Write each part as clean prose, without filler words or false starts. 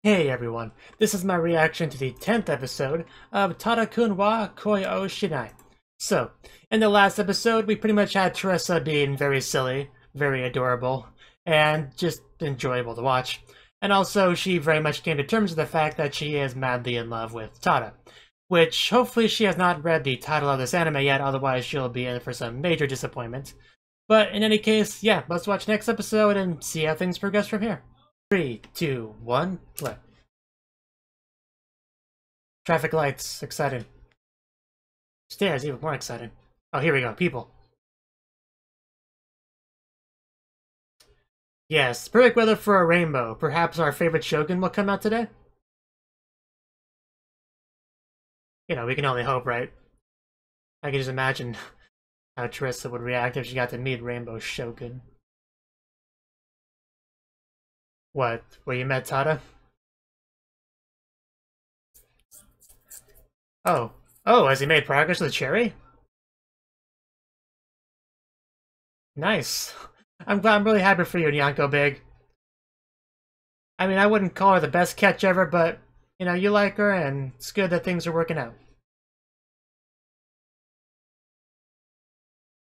Hey everyone, this is my reaction to the 10th episode of Tada-kun wa Koi o Shinai. So, in the last episode, we pretty much had Teresa being very silly, very adorable, and just enjoyable to watch. And also, she very much came to terms with the fact that she is madly in love with Tada. Which, hopefully she has not read the title of this anime yet, otherwise she'll be in for some major disappointment. But in any case, yeah, let's watch next episode and see how things progress from here. 3, 2, 1, play. Traffic lights, exciting. Stairs, even more exciting. Oh, here we go, people. Yes, perfect weather for a rainbow. Perhaps our favorite Shogun will come out today? You know, we can only hope, right? I can just imagine how Teresa would react if she got to meet Rainbow Shogun. What, where you met Tada? Oh. Oh, has he made progress with Cherry? Nice. I'm really happy for you, Nyanko Big. I mean, I wouldn't call her the best catch ever, but, you know, you like her, and it's good that things are working out.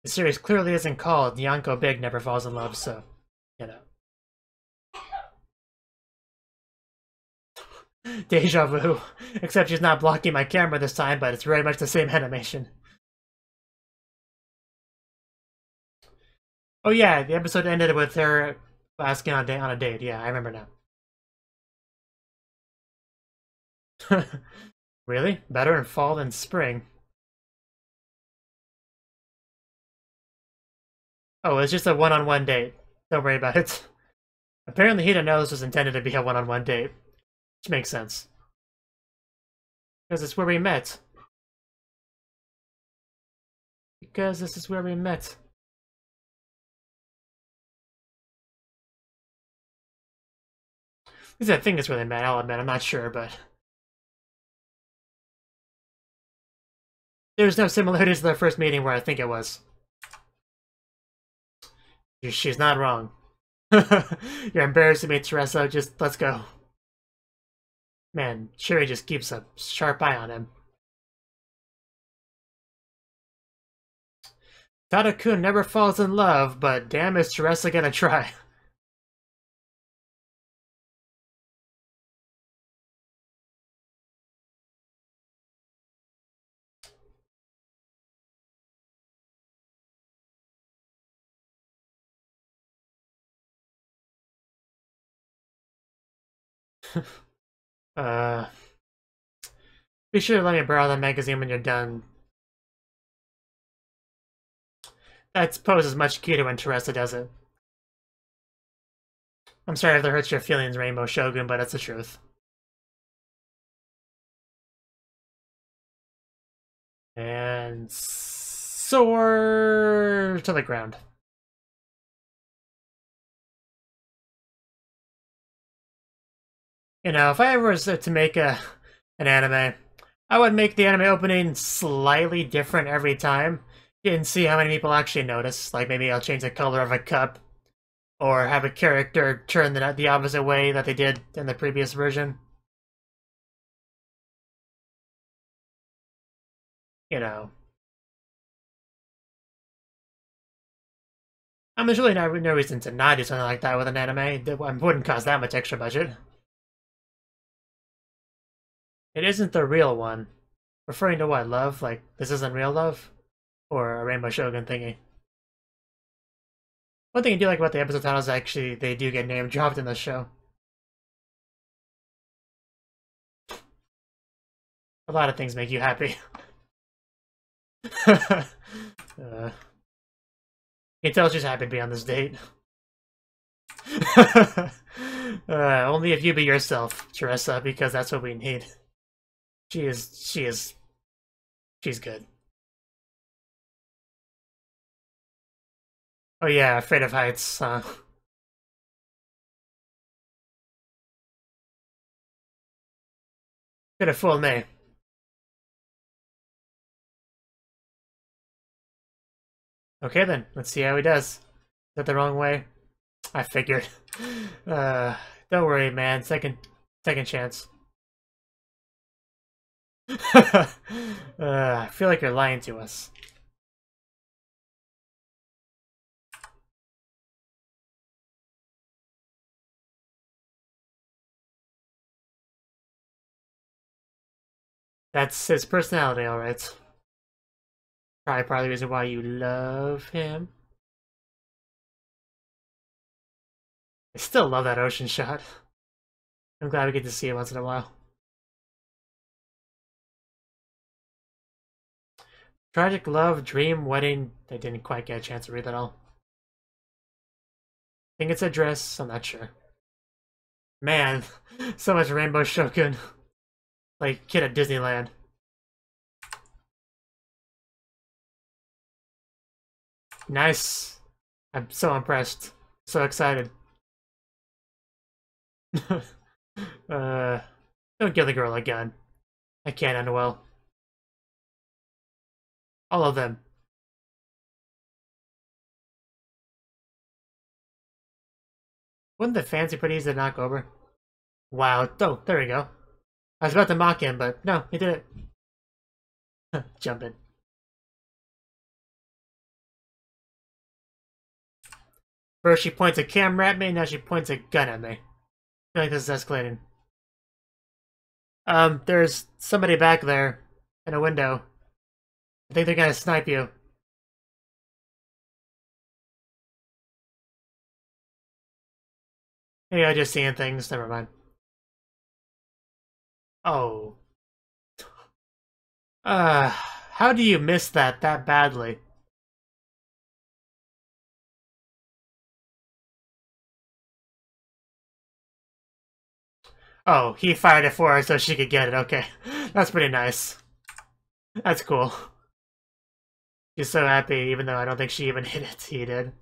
The series clearly isn't called Nyanko Big Never Falls in Love, so, you know. Deja vu. Except she's not blocking my camera this time, but it's very much the same animation. Oh yeah, the episode ended with her asking on a date. Yeah, I remember now. Really? Better in fall than spring? Oh, it's just a one-on-one date. Don't worry about it. Apparently he didn't know this was intended to be a one-on-one date. Which makes sense. Because it's where we met. Because this is where we met. At least I think it's where they met, I'll admit, I'm not sure, but... There's no similarities to their first meeting where I think it was. She's not wrong. You're embarrassing me, Teresa, just let's go. Man, Cherry just keeps a sharp eye on him. Tada-kun never falls in love, but damn is Teresa gonna try. uh... Be sure to let me borrow that magazine when you're done. That poses much cuter when Teresa does it. I'm sorry if that hurts your feelings, Rainbow Shogun, but it's the truth. And soar to the ground. You know, if I ever was to make an anime, I would make the anime opening slightly different every time. And see how many people actually notice. Like maybe I'll change the color of a cup, or have a character turn the opposite way that they did in the previous version. You know. I mean, there's really no reason to not do something like that with an anime. That wouldn't cost that much extra budget. It isn't the real one. Referring to what, love? Like, this isn't real love? Or a Rainbow Shogun thingy? One thing I do like about the episode titles is actually they do get name dropped in the show. A lot of things make you happy. You can tell she's happy to be on this date. Only if you be yourself, Teresa, because that's what we need. She's good. Oh yeah, afraid of heights, Could have fooled me. Is okay then, let's see how he does. Is that the wrong way? I figured. Don't worry, man. Second Second chance. I feel like you're lying to us. That's his personality, alright. Probably part of the reason why you love him. I still love that ocean shot. I'm glad we get to see it once in a while. Tragic love, dream, wedding. I didn't quite get a chance to read that all. I think it's a dress, I'm not sure. Man, so much Rainbow Shogun. Like kid at Disneyland. Nice. I'm so impressed. So excited. Don't give the girl a gun. I can't end well. All of them. Wouldn't the fancy pretty easy to knock over? Wow. Oh, there we go. I was about to mock him, but no, he did it. Jumping. First she points a camera at me, now she points a gun at me. I feel like this is escalating. There's somebody back there in a window. I think they're gonna snipe you. Maybe I'm just seeing things, never mind. Oh. How do you miss that badly? Oh, he fired it for her so she could get it, okay. That's pretty nice. That's cool. She's so happy, even though I don't think she even hit it. He did.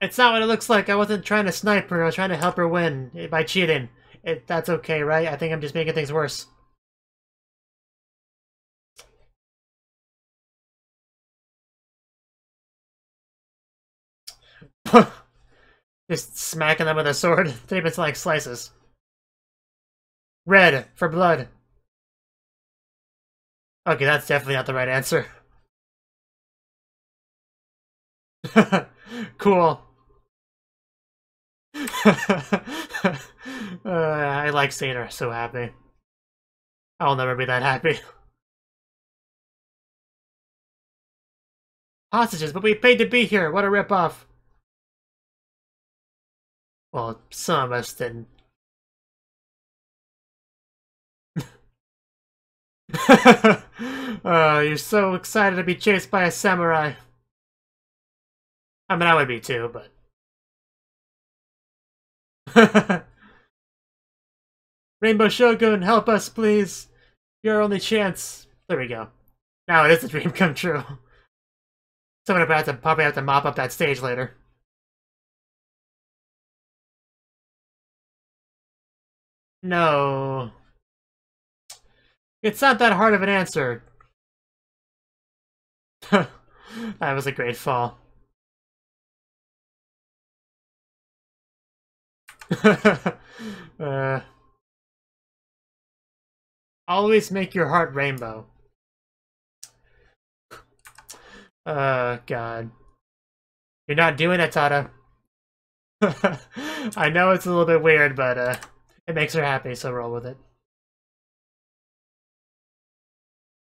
It's not what it looks like. I wasn't trying to snipe her. I was trying to help her win by cheating. That's okay, right? I think I'm just making things worse. Just smacking them with a sword. They even like slices. Red for blood. Okay, that's definitely not the right answer. Cool. I like seeing her so happy. I'll never be that happy. Hostages, but we paid to be here. What a ripoff. Well, some of us didn't. You're so excited to be chased by a samurai. I mean, I would be too, but... Rainbow Shogun, help us, please. Your only chance. There we go. Now it is a dream come true. Someone will probably have to mop up that stage later. No. It's not that hard of an answer. That was a great fall. Always make your heart rainbow. God. You're not doing it, Tada. I know it's a little bit weird, but it makes her happy, so roll with it.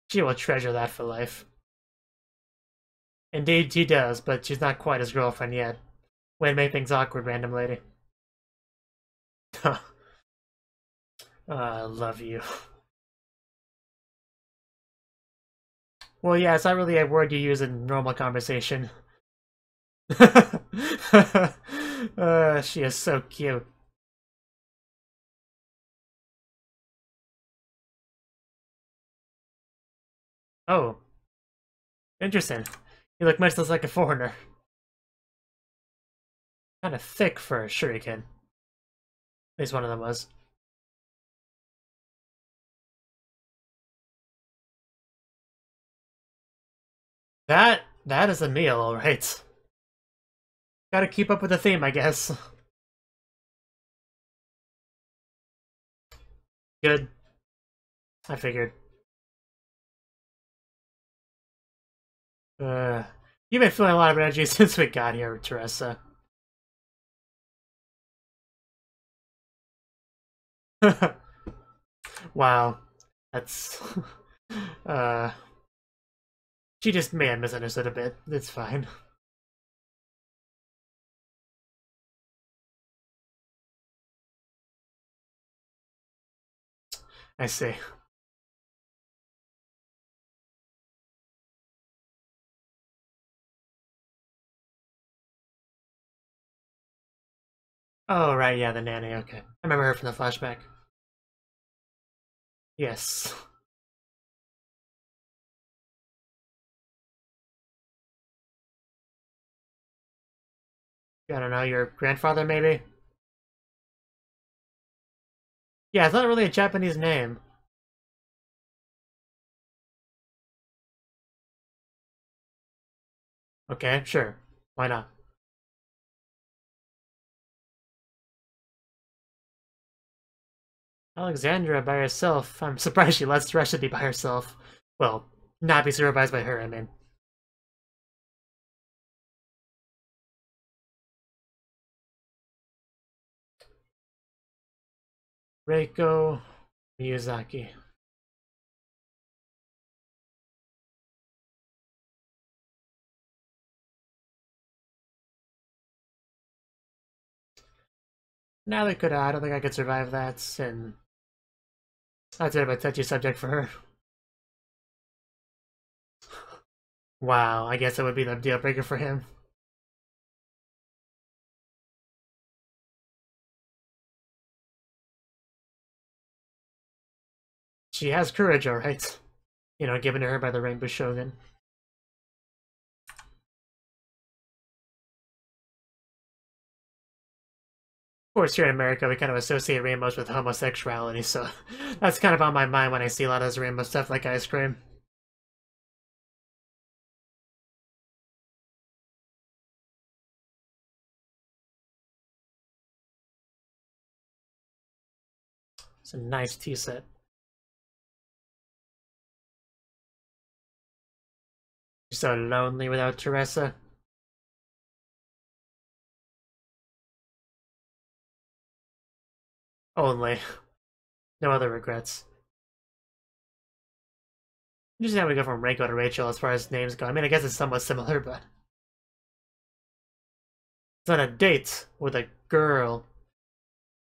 She will treasure that for life. Indeed she does, but she's not quite his girlfriend yet. Way to make things awkward, random lady. I love you. Well, yeah, it's not really a word you use in normal conversation. She is so cute. Oh. Interesting. You look much less like a foreigner. Kind of thick for a shuriken. At least one of them was. That is a meal, alright. Gotta keep up with the theme, I guess. Good. I figured. You've been feeling a lot of energy since we got here, Teresa. Wow. That's... uh... She just may have misunderstood a bit. It's fine. I see. Oh, right, yeah, the nanny, okay. I remember her from the flashback. Yes. I don't know, your grandfather, maybe? Yeah, it's not really a Japanese name. Okay, sure. Why not? Alexandra by herself. I'm surprised she lets the rest of be by herself. Well, not be supervised by her, I mean. Reiko Miyazaki. Now they could. I don't think I could survive that, and that's a bit of a touchy subject for her. Wow, I guess that would be the deal breaker for him. She has courage, alright. You know, given to her by the Rainbow Shogun. Of course, here in America, we kind of associate rainbows with homosexuality, so that's kind of on my mind when I see a lot of this rainbow stuff like ice cream. It's a nice tea set. You're so lonely without Teresa. Only. No other regrets. Just how we go from Reiko to Rachel as far as names go. I mean, I guess it's somewhat similar, but... It's on a date with a girl.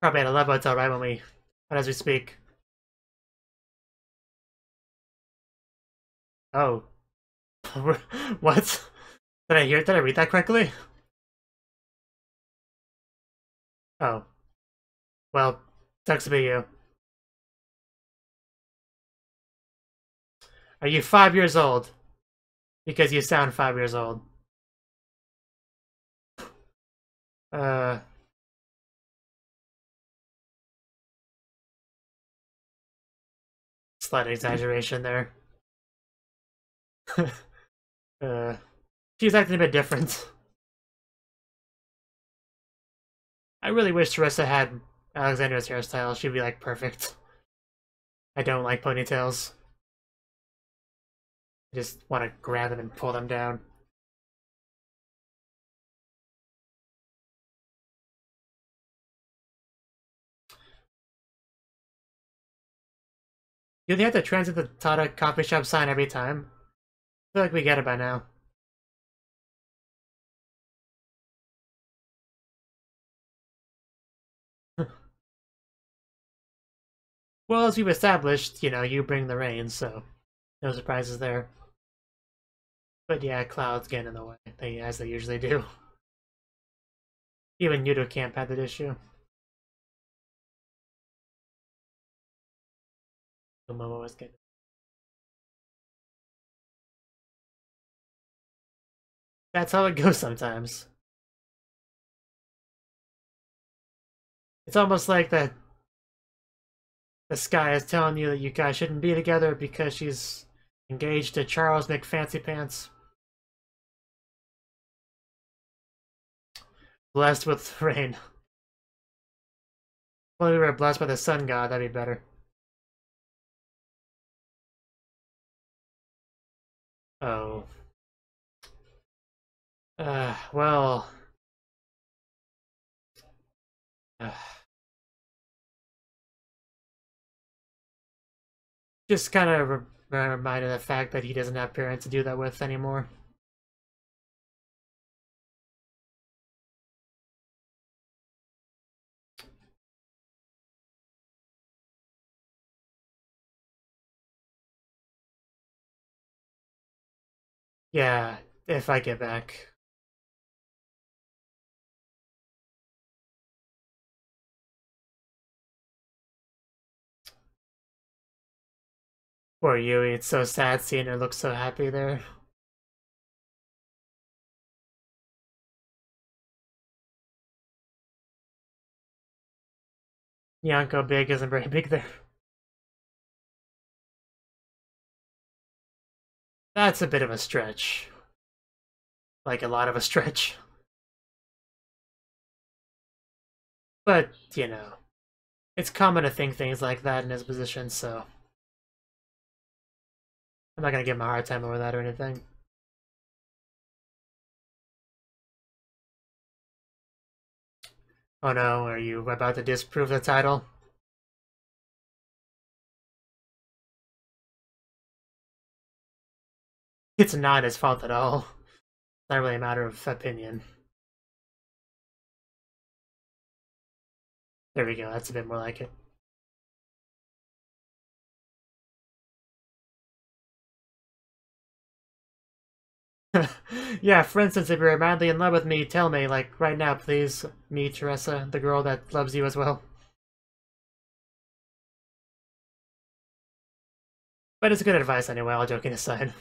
Probably at a love hotel right when we... Right as we speak. Oh. What? Did I read that correctly? Oh. Well, sucks to be you. Are you 5 years old? Because you sound 5 years old. Uh... Slight exaggeration there. uh... She's acting a bit different. I really wish Teresa had Alexandra's hairstyle. She'd be, like, perfect. I don't like ponytails. I just want to grab them and pull them down. Do they have to transit the Tada coffee shop sign every time? I feel like we get it by now. Well, as we've established, you know, you bring the rain, so no surprises there. But yeah, clouds get in the way, as they usually do. Even Yudo Camp had that issue. Momo was getting. That's how it goes sometimes. It's almost like the sky is telling you that you guys shouldn't be together because she's engaged to Charles McFancypants. Blessed with rain. Well, we were blessed by the sun god, that'd be better. Oh. Well... just kind of reminded of the fact that he doesn't have parents to do that with anymore. Yeah, if I get back. Poor Yui, it's so sad seeing her look so happy there. Nyanko Big isn't very big there. That's a bit of a stretch. Like, a lot of a stretch. But, you know, it's common to think things like that in his position, so... I'm not gonna give him a hard time over that or anything. Oh no, are you about to disprove the title? It's not his fault at all. It's not really a matter of opinion. There we go, that's a bit more like it. Yeah, for instance, if you're madly in love with me, tell me, like, right now, please. Me, Teresa, the girl that loves you as well. But it's good advice anyway, all joking aside.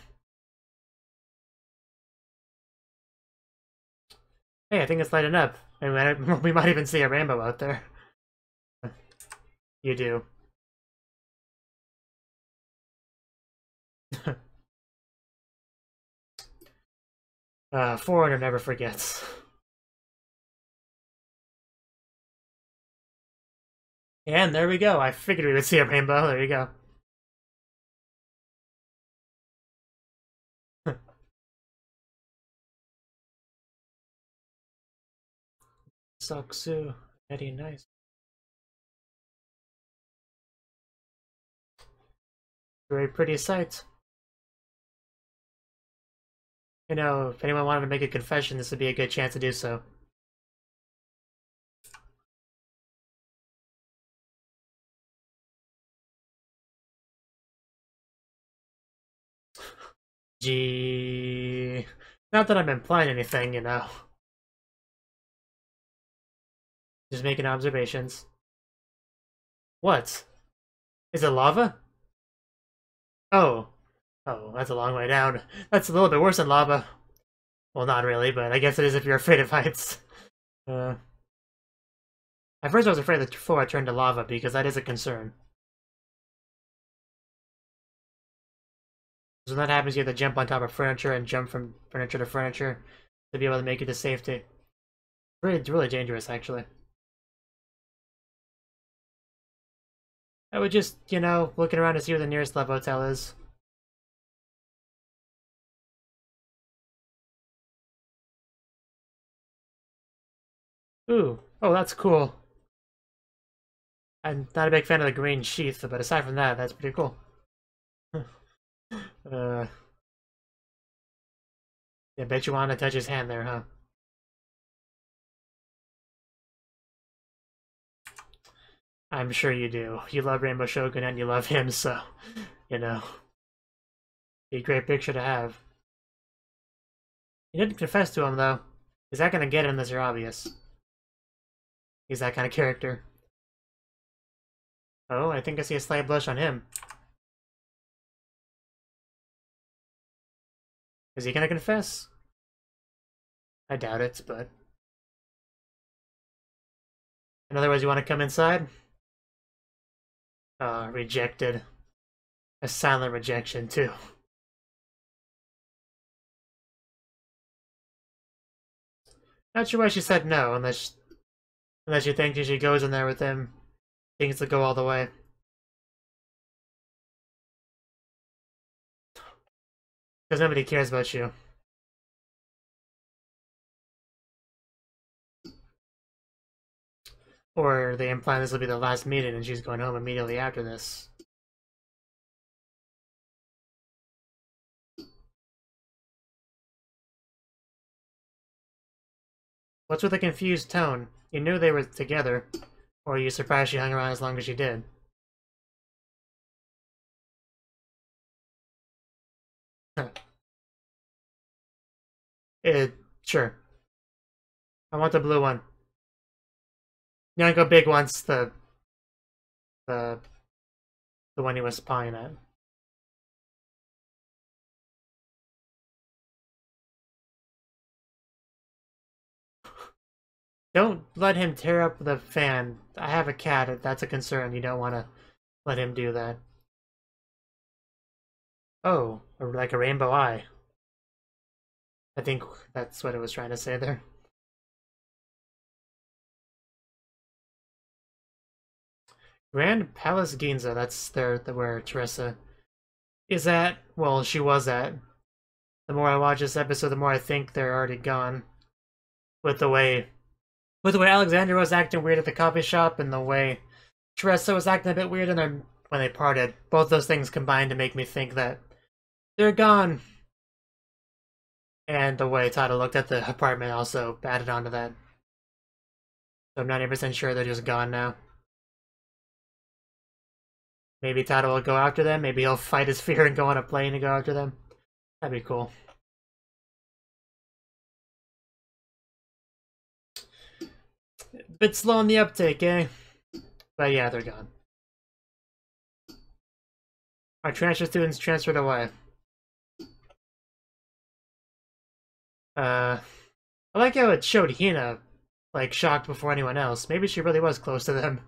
Hey, I think it's lighting up. And we might even see a rainbow out there. You do. Foreigner never forgets. And there we go. I figured we would see a rainbow. There you go. Saksu. Very nice. Very pretty sight. You know, if anyone wanted to make a confession, this would be a good chance to do so. Gee... Not that I'm implying anything, you know. Just making observations. What? Is it lava? Oh. Oh, that's a long way down. That's a little bit worse than lava. Well, not really, but I guess it is if you're afraid of heights. At first I was afraid that the floor turned to lava, because that is a concern. So when that happens, you have to jump on top of furniture and jump from furniture to furniture to be able to make it to safety. It's really dangerous, actually. I would just, you know, looking around to see where the nearest love hotel is. Ooh, oh, that's cool. I'm not a big fan of the green sheath, but aside from that, that's pretty cool. I bet you want to touch his hand there, huh? I'm sure you do. You love Rainbow Shogun and you love him, so, you know. Be a great picture to have. You didn't confess to him, though. Is that gonna get him unless you're obvious? He's that kind of character. Oh, I think I see a slight blush on him. Is he gonna confess? I doubt it, but... In other words, you want to come inside? Rejected. A silent rejection, too. Not sure why she said no, unless you think if she goes in there with him, things will go all the way. Because nobody cares about you. Or they imply this will be the last meeting and she's going home immediately after this. What's with the confused tone? You knew they were together. Or are you surprised she hung around as long as she did? Sure. I want the blue one. Yanko Big wants the one he was spying at. Don't let him tear up the fan. I have a cat. That's a concern. You don't want to let him do that. Oh, like a rainbow eye. I think that's what it was trying to say there. Grand Palace Ginza, that's where Teresa is at. Well, she was at. The more I watch this episode, the more I think they're already gone. With the way Alexandra was acting weird at the coffee shop, and the way Teresa was acting a bit weird when they parted. Both those things combined to make me think that they're gone. And the way Tada looked at the apartment also added on to that. So I'm 90% sure they're just gone now. Maybe Tada will go after them. Maybe he'll fight his fear and go on a plane and go after them. That'd be cool. Bit slow on the uptake, eh? But yeah, they're gone. Our transfer students transferred away. I like how it showed Hina, like, shocked before anyone else. Maybe she really was close to them.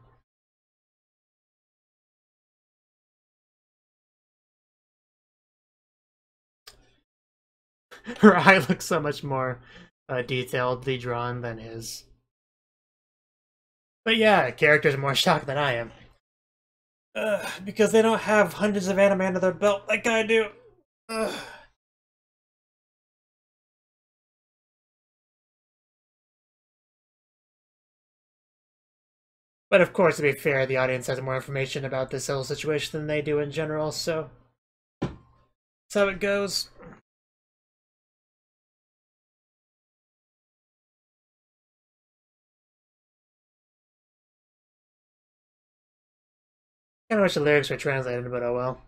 Her eye looks so much more detailedly drawn than his. But yeah, characters are more shocked than I am. Because they don't have hundreds of anime under their belt like I do. But of course, to be fair, the audience has more information about this whole situation than they do in general, so that's how it goes. Kinda wish the lyrics were translated, but oh well.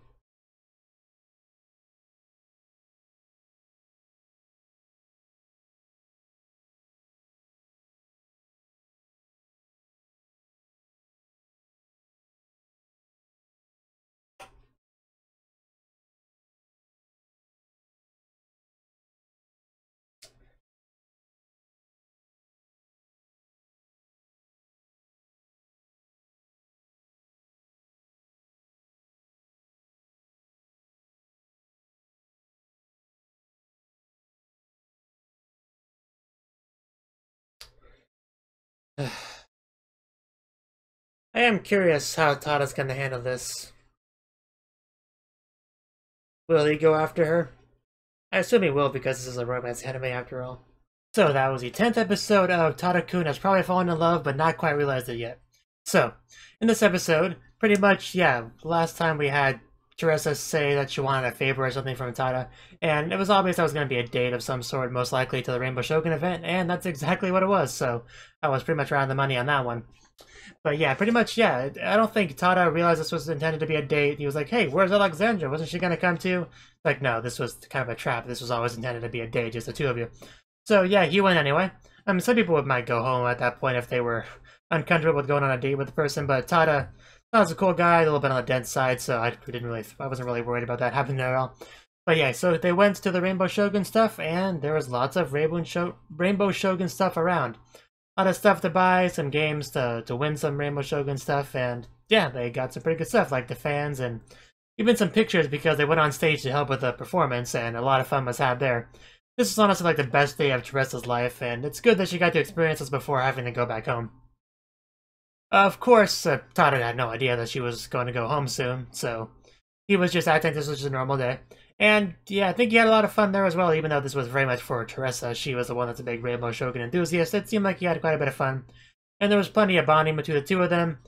I am curious how Tada's gonna handle this. Will he go after her? I assume he will because this is a romance anime after all. So that was the 10th episode of Tada-kun has probably fallen in love but not quite realized it yet. So, in this episode, pretty much, yeah, last time we had Teresa say that she wanted a favor or something from Tada, and it was obvious that was going to be a date of some sort, most likely to the Rainbow Shogun event, and that's exactly what it was, so I was pretty much right on the money on that one. But yeah, pretty much, yeah, I don't think Tada realized this was intended to be a date. He was like, hey, where's Alexandra? Wasn't she going to come too? Like, no, this was kind of a trap. This was always intended to be a date, just the two of you. So yeah, he went anyway. I mean, some people might go home at that point if they were uncomfortable with going on a date with the person, but Tada's a cool guy, a little bit on the dense side, so I wasn't really worried about that happening at all. But yeah, so they went to the Rainbow Shogun stuff, and there was lots of Rainbow Shogun stuff around. A lot of stuff to buy, some games to win some Rainbow Shogun stuff, and yeah, they got some pretty good stuff, like the fans, and even some pictures because they went on stage to help with the performance, and a lot of fun was had there. This is honestly like the best day of Teresa's life, and it's good that she got to experience this before having to go back home. Of course, Tada had no idea that she was going to go home soon, so he was just acting this was just a normal day. And yeah, I think he had a lot of fun there as well, even though this was very much for Teresa. She was the one that's a big Rainbow Shogun enthusiast. It seemed like he had quite a bit of fun. And there was plenty of bonding between the two of them.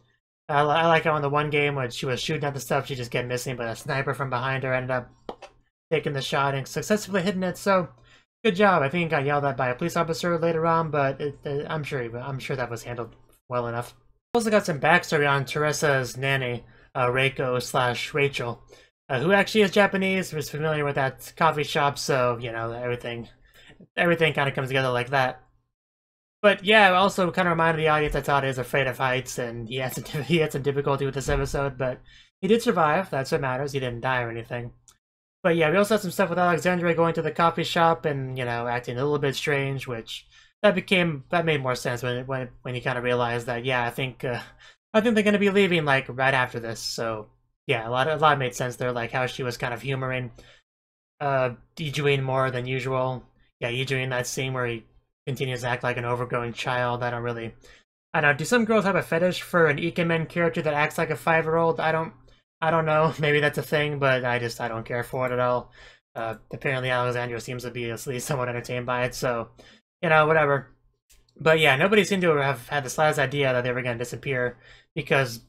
I like how in the one game when she was shooting at the stuff, she just kept missing, but a sniper from behind her ended up taking the shot and successfully hitting it. So good job. I think he got yelled at by a police officer later on, but I'm sure that was handled well enough. We also got some backstory on Teresa's nanny, Reiko/Rachel, who actually is Japanese, was familiar with that coffee shop, so you know everything kind of comes together like that. But yeah, it also kind of reminded the audience that Tada is afraid of heights, and he had some difficulty with this episode, but he did survive. That's what matters. He didn't die or anything. But yeah, we also had some stuff with Alexandria going to the coffee shop and, you know, acting a little bit strange, which that made more sense when you kind of realized that, yeah, I think they're gonna be leaving like right after this. So yeah, a lot made sense there, like how she was kind of humoring Ijuin more than usual. Yeah, Ijuin, that scene where he continues to act like an overgrown child. I don't. Do some girls have a fetish for an Ikemen character that acts like a 5-year-old? I don't know. Maybe that's a thing, but I don't care for it at all. Apparently Alexandria seems to be at least somewhat entertained by it, so, you know, whatever. But yeah, nobody seemed to have had the slightest idea that they were going to disappear, because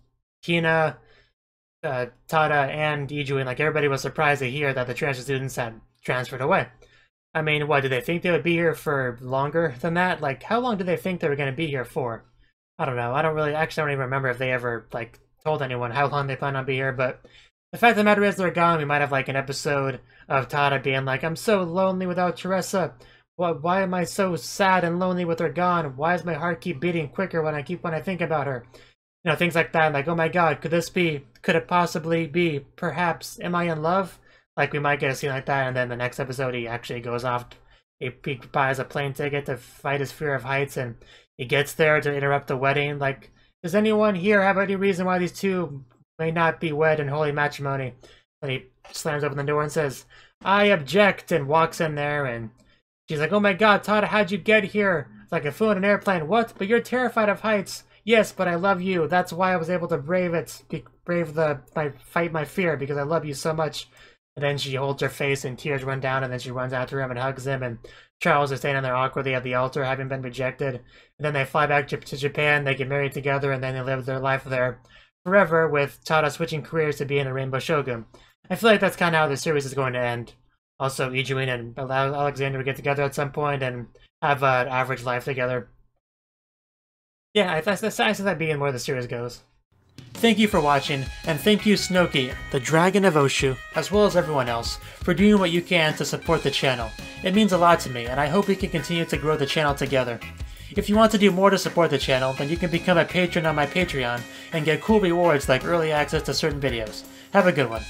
Hina, Tada, and Ijuin, like, everybody was surprised to hear that the transfer students had transferred away. I mean, what, did they think they would be here for longer than that? Like, how long did they think they were going to be here for? I don't know. I don't even remember if they ever, like, told anyone how long they plan on being here, but the fact of the matter is they're gone. We might have, like, an episode of Tada being like, I'm so lonely without Teresa. Why am I so sad and lonely with her gone? Why does my heart keep beating quicker when I think about her? You know, things like that. Like, oh my god, could it possibly be, perhaps, am I in love? Like, we might get a scene like that, and then the next episode he actually goes off, he buys a plane ticket to fight his fear of heights, and he gets there to interrupt the wedding. Like, does anyone here have any reason why these two may not be wed in holy matrimony? And he slams open the door and says, I object, and walks in there, and she's like, oh my god, Tada, how'd you get here? It's like a fool in an airplane. What? But you're terrified of heights. Yes, but I love you. That's why I was able to fight my fear, because I love you so much. And then she holds her face and tears run down, and then she runs after him and hugs him, and Charles is standing there awkwardly at the altar, having been rejected. And then they fly back to Japan, they get married together, and then they live their life there forever, with Tada switching careers to being a Rainbow Shogun. I feel like that's kind of how the series is going to end. Also, Ijuin and Alexander get together at some point and have an average life together. Yeah, that's I see that being where the series goes. Thank you for watching, and thank you Cnouki, the Dragon of Oshu, as well as everyone else, for doing what you can to support the channel. It means a lot to me, and I hope we can continue to grow the channel together. If you want to do more to support the channel, then you can become a patron on my Patreon, and get cool rewards like early access to certain videos. Have a good one.